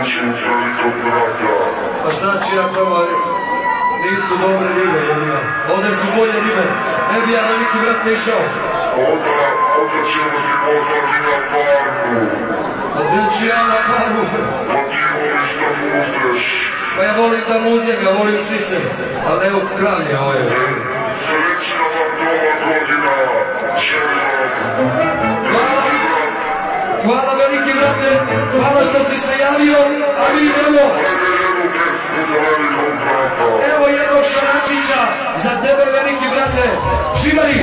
kuću velikog brata. Pa znači ako nisu dobre ribe, jedina. Ovdje su bolje ribe. Ne bi ja veliki brat ne išao. Onda ćemo ti poslati na farmu. A gdje ću ja na farmu? Pa ti voliš da muzeš. Pa ja volim da muzem, ja volim sisem. Ali evo kravlje ovaj. Srećna vam nova godina. Želim. Hvala veliki brate, hvala što si se javio, a mi idemo. Evo jednog šaračića za tebe veliki brate, živari.